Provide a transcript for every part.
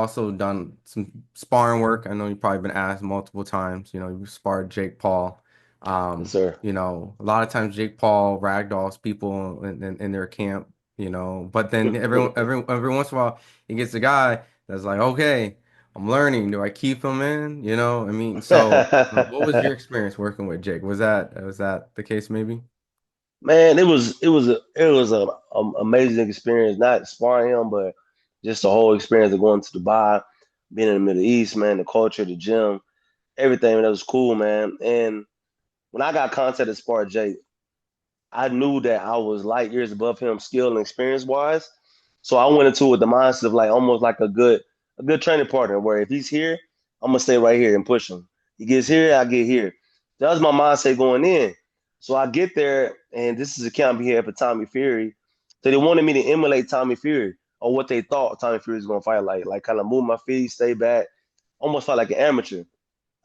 also done some sparring work. I know you've probably been asked multiple times. You know, you sparred Jake Paul. Yes, sir. You know, a lot of times Jake Paul ragdolls people in their camp. You know, but then every once in a while he gets a guy that's like, okay, I'm learning. Do I keep him in? You know, I mean, so what was your experience working with Jake? Was that the case maybe? Man, it was a amazing experience. Not sparring him, but just the whole experience of going to Dubai, being in the Middle East, man. The culture, the gym, everything. That was cool, man. And when I got contacted to spar Jake, I knew that I was light years above him, skill and experience wise. So I went into it with the mindset of like almost like a good training partner, where if he's here, I'm gonna stay right here and push him. He gets here, I get here. That was my mindset going in. So I get there, and this is a camp here for Tommy Fury. So they wanted me to emulate Tommy Fury or what they thought Tommy Fury was gonna fight like kind of move my feet, stay back, almost fight like an amateur.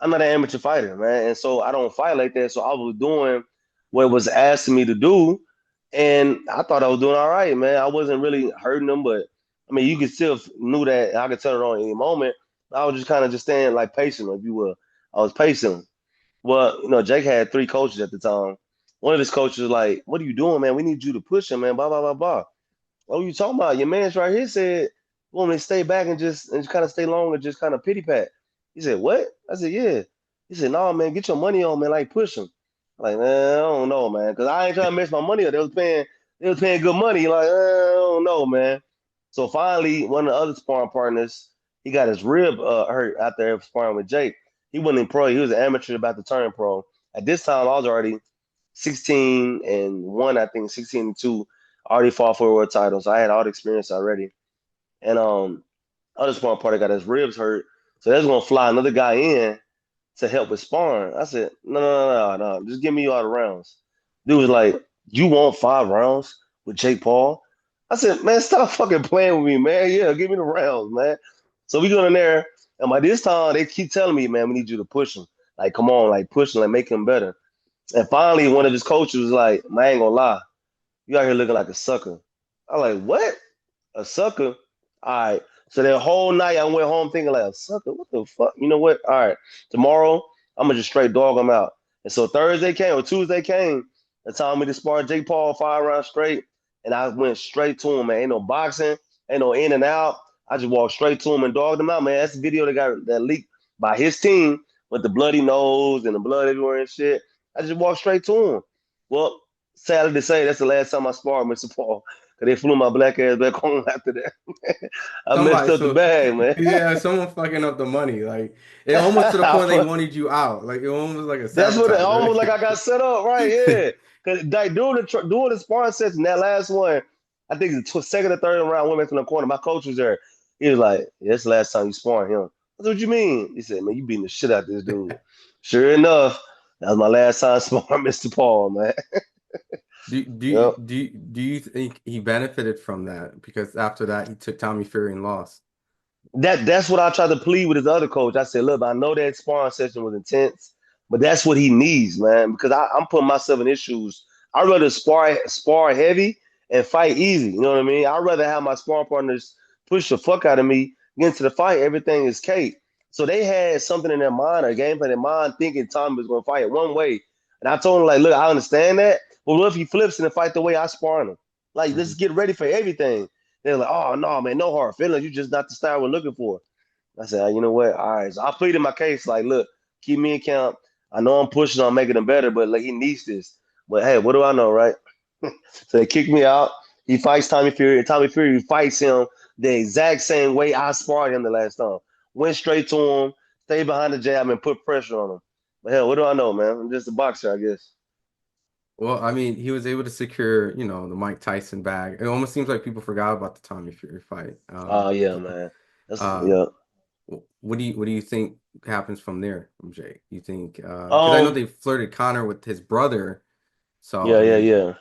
I'm not an amateur fighter, man, and so I don't fight like that. So I was doing what was asking me to do, and I thought I was doing all right, man. I wasn't really hurting them, but I mean, you could still knew that I could turn it on any moment. I was just kind of just staying like pacing, if you will. I was pacing. Well, Jake had three coaches at the time. One of his coaches was like, "What are you doing, man? We need you to push him, man." Blah blah blah blah. What are you talking about? Your man's right here said, "You want me to stay back and just kind of stay long and just kind of pity pat." He said, "What?" I said, "Yeah." He said, "No, man, get your money on, man. Like push him." I'm like, man, I don't know, man, because I ain't trying to mess my money up. They was paying good money. Like, I don't know, man. So finally, one of the other sparring partners, he got his rib hurt out there sparring with Jake. He wasn't in pro. He was an amateur about to turn pro. At this time, I was already 16 and one, I think 16 and two. I already fought for a world title, so I had all the experience already. And other sparring partner got his ribs hurt, so they was gonna fly another guy in to help with sparring. I said, no, no, no, no, no, just give me all the rounds. Dude was like, you want 5 rounds with Jake Paul? I said, man, stop fucking playing with me, man. Yeah, give me the rounds, man. So we go in there, and by this time they keep telling me, man, we need you to push him. Like, come on, like push him, like make him better. And finally, one of his coaches was like, man, I ain't gonna lie, you out here looking like a sucker. I like, what? A sucker? All right. So that whole night I went home thinking like a sucker. What the fuck? You know what? All right. Tomorrow I'm gonna just straight dog him out. And so Thursday came or Tuesday came. They told me to spar Jake Paul 5 rounds straight, and I went straight to him. Man, ain't no boxing, ain't no in and out. I just walked straight to him and dogged him out. Man, that's the video that got that leaked by his team with the bloody nose and the blood everywhere and shit. I just walked straight to him. Well, sadly to say, that's the last time I sparred Mr. Paul. Cause they flew my black ass back home after that. I messed Somebody, up the so bag, man. yeah, someone fucking up the money. Like it almost to the point they wanted you out. Like it almost like a That's what it sabotage. almost like I got set up, right? Yeah. Cause like during the sparring session, that last one, I think the second or third round, went back from the corner. My coach was there. He was like, yeah, "That's the last time you sparring him." I said, "What you mean?" He said, "Man, you beating the shit out of this dude." Sure enough, that was my last time sparring Mr. Paul, man. Yep. Do you think he benefited from that? Because after that, he took Tommy Fury and lost. That's what I tried to plead with his other coach. I said, look, I know that sparring session was intense, but that's what he needs, man. Because I'm putting myself in his shoes. I'd rather spar heavy and fight easy. You know what I mean? I'd rather have my sparring partners push the fuck out of me, get into the fight, everything is cake. So they had something in their mind, a game plan in mind, thinking Tommy was gonna fight it one way. And I told him, like, look, I understand that, but what if he flips and fight the way I sparring him? Like, let's Mhm. get ready for everything. They're like, oh no, man, no hard feelings. You just not the style we're looking for. I said, you know what? All right. So I pleaded my case, like, look, keep me in count. I know I'm pushing on making him better, but like he needs this. But hey, what do I know, right? So they kicked me out. He fights Tommy Fury, and Tommy Fury fights him the exact same way I sparred him the last time. Went straight to him, stayed behind the jab, and put pressure on him. But hell, what do I know, man? I'm just a boxer, I guess. Well, I mean, he was able to secure, the Mike Tyson bag. It almost seems like people forgot about the Tommy Fury fight. Oh yeah, man. That's Uh, yeah. what do you think happens from there from Jake? You think because I know Um, they flirted Connor with his brother, so yeah, I yeah, mean, yeah.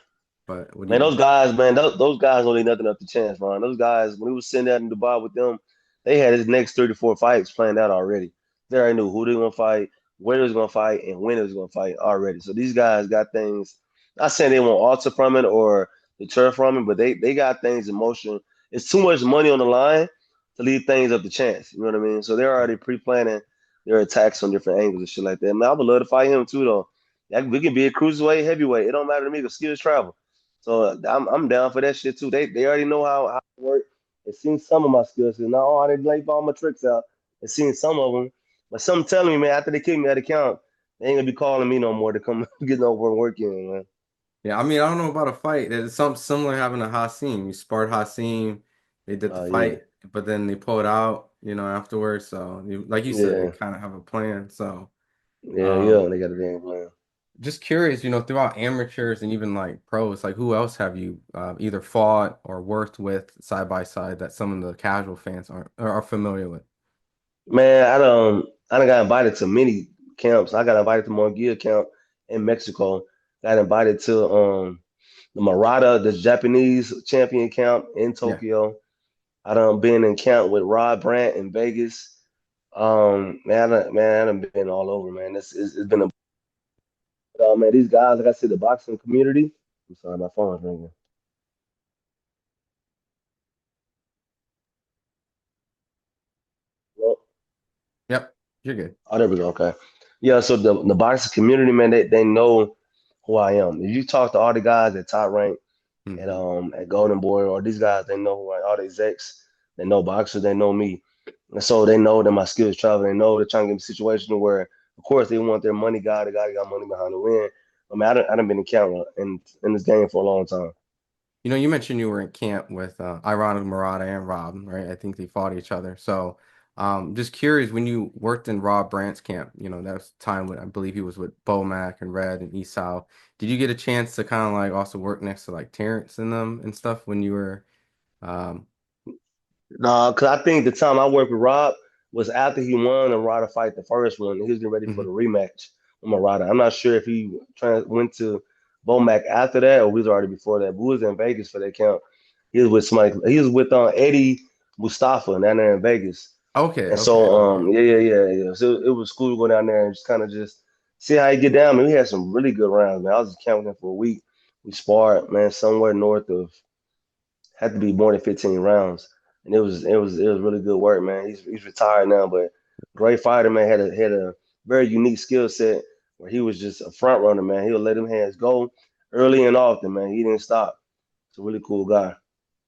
but what do Man, you? those guys, man, those guys don't need nothing up to chance, man. Those guys, when he was sitting out in Dubai with them, they had his next 34 fights planned out already. They already knew who they were going to fight, where they was going to fight, and when they was going to fight already. So these guys got things, not saying they won't alter from it or deter from it, but they got things in motion. It's too much money on the line to leave things up to chance. You know what I mean? So they're already pre-planning their attacks on different angles and shit like that. Man, I would love to fight him too, though. We can be a cruiserweight, heavyweight. It don't matter to me. The skills travel. So I'm down for that shit too. They already know how it work. They've seen some of my skills. Now, oh, I didn't like all my tricks out. They've seen some of them. But some telling me, man, after they kick me out of count, they ain't gonna be calling me no more to come get no more work in, man. Yeah, I mean, I don't know about a fight. It's something similar happened to Hassim. You sparred Hassim, they did the Yeah, fight, but then they pulled out, afterwards. So, like you said, they yeah, kind of have a plan. So, yeah. um, They got a game plan. just curious, throughout amateurs and even like pros, like who else have you either fought or worked with side by side that some of the casual fans aren't or are familiar with? Man, I done got invited to many camps. I got invited to Mongia camp in Mexico. Got invited to the Murata, the Japanese champion camp in Yeah. Tokyo. I done been in camp with Rod Brandt in Vegas. Man, I done been all over, man. It's been a man. These guys, like I said, the boxing community. I'm sorry, my phone's ringing. Well, Yep. You're good. oh, there we go. Okay. Yeah, so the boxing community, man, they know who I am. If you talk to all the guys at Top Rank, Hmm. at Golden Boy, or these guys, they know who I all the execs, they know boxers, they know me. And so they know that my skills travel. They know they're trying to get me a situation where, of course, they want their money guy, the guy that got money behind the win. I mean, I done been in camera in this game for a long time. You mentioned you were in camp with ironically Murata and Rob, right? I think they fought each other. So, just curious, when you worked in Rob Brandt's camp, that was time when I believe he was with Bomac and Red and Esau. Did you get a chance to kind of like also work next to like Terrence and them and stuff when you were um No, because I think the time I worked with Rob was after he won and Murata fight the first one. He was getting ready for the mhm. rematch with Murata. I'm not sure if he went to Bomac after that or we was already before that. But we was in Vegas for that count. He was with somebody. He was with Eddie Mustafa down there in Vegas. Okay, And okay, so, okay. yeah. So it was cool to go down there and just kind of just see how you get down. Man, we had some really good rounds, man. I was just counting for a week. We sparred, man, somewhere north of had to be more than 15 rounds, and it was really good work, man. He's retired now, but great fighter, man. Had a very unique skill set where he was just a front runner, man. He'll let them hands go early and often, man. He didn't stop. It's a really cool guy.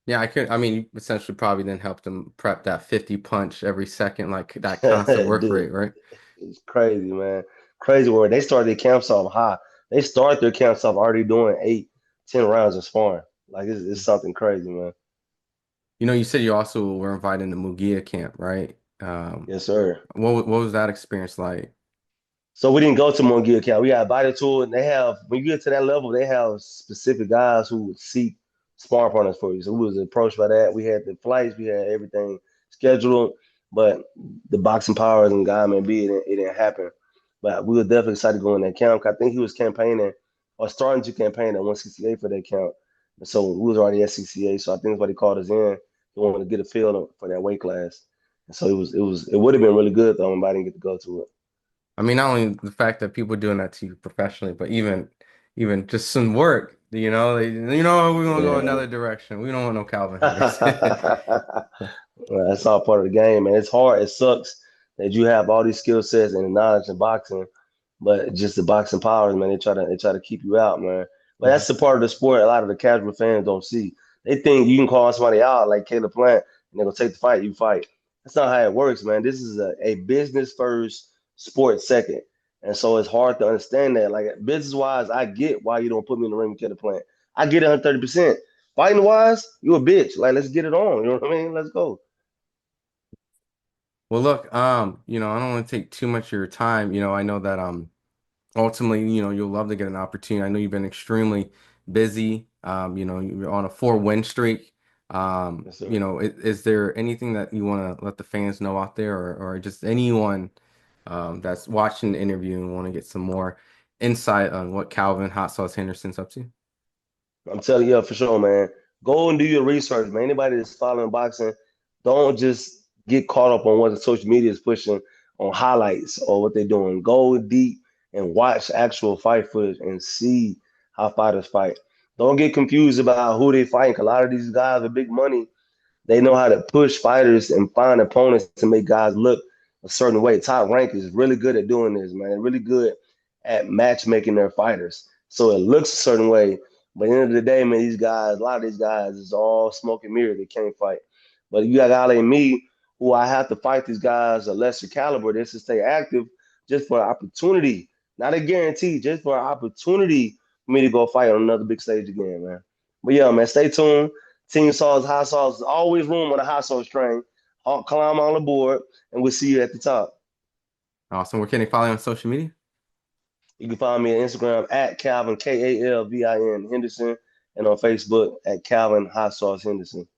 Yeah, I mean, you essentially probably then helped him prep that 50 punch every second, like that constant work Dude, rate, right? it's crazy, man. Crazy word. They started their camps off high. They start their camps off already doing 8, 10 rounds of sparring. Like it's something crazy, man. You said you also were invited to Mugia camp, right? Yes, sir. What was that experience like? So we didn't go to Mongia account. We got invited to it. And they have when you get to that level, they have specific guys who would seek sparring partners for you. So we was approached by that. We had the flights, we had everything scheduled, but the boxing powers and God man be it didn't happen. But we were definitely excited to go in that camp. I think he was campaigning or starting to campaign at 168 for that count. And so we was already at 68. So I think that's why they called us in. They wanted to get a feel for that weight class. And so it would have been really good though, but I didn't get to go to it. I mean, not only the fact that people doing that to you professionally, but even just some work, we're gonna go Yeah. another direction. We don't want no Calvin Henderson. Well, that's all part of the game, man. It's hard. It sucks that you have all these skill sets and the knowledge in boxing, but just the boxing powers, man. They try to keep you out, man. But Mhm. that's the part of the sport a lot of the casual fans don't see. They think you can call somebody out like Caleb Plant and they're gonna take the fight, you fight. That's not how it works, man. This is a business first, sport second. And so it's hard to understand that. Like business wise, I get why you don't put me in the ring with Caleb Plant. I get 130%. Fighting wise, you a bitch. Like, let's get it on. You know what I mean? Let's go. Well, look, I don't want to take too much of your time. I know that ultimately, you'll love to get an opportunity. I know you've been extremely busy. You're on a 4 win streak. Yes, sir. Is there anything that you want to let the fans know out there or just anyone that's watching the interview and want to get some more insight on what Calvin Hot Sauce Henderson's up to? I'm telling you for sure, man. Go and do your research, man. Anybody that's following boxing, don't just get caught up on what the social media is pushing on highlights or what they're doing. Go deep and watch actual fight footage and see how fighters fight. Don't get confused about who they fighting. 'Cause a lot of these guys with big money, They know how to push fighters and find opponents to make guys look a certain way. Top rank is really good at doing this, man. They're really good at matchmaking their fighters. So it looks a certain way. But at the end of the day, man, these guys, a lot of these guys is all smoke and mirror. They can't fight. But you got a guy like me, who I have to fight these guys a lesser caliber just to stay active, just for an opportunity. Not a guarantee, just for an opportunity for me to go fight on another big stage again, man. But yeah, man, stay tuned. Team Sauce, Hot Sauce, there's always room on the Hot Sauce train. I'll climb on the board, and we'll see you at the top. Awesome. Where can they follow you on social media? You can find me on Instagram at Kalvin, Kalvin Henderson, and on Facebook at Kalvin Hot Sauce Henderson.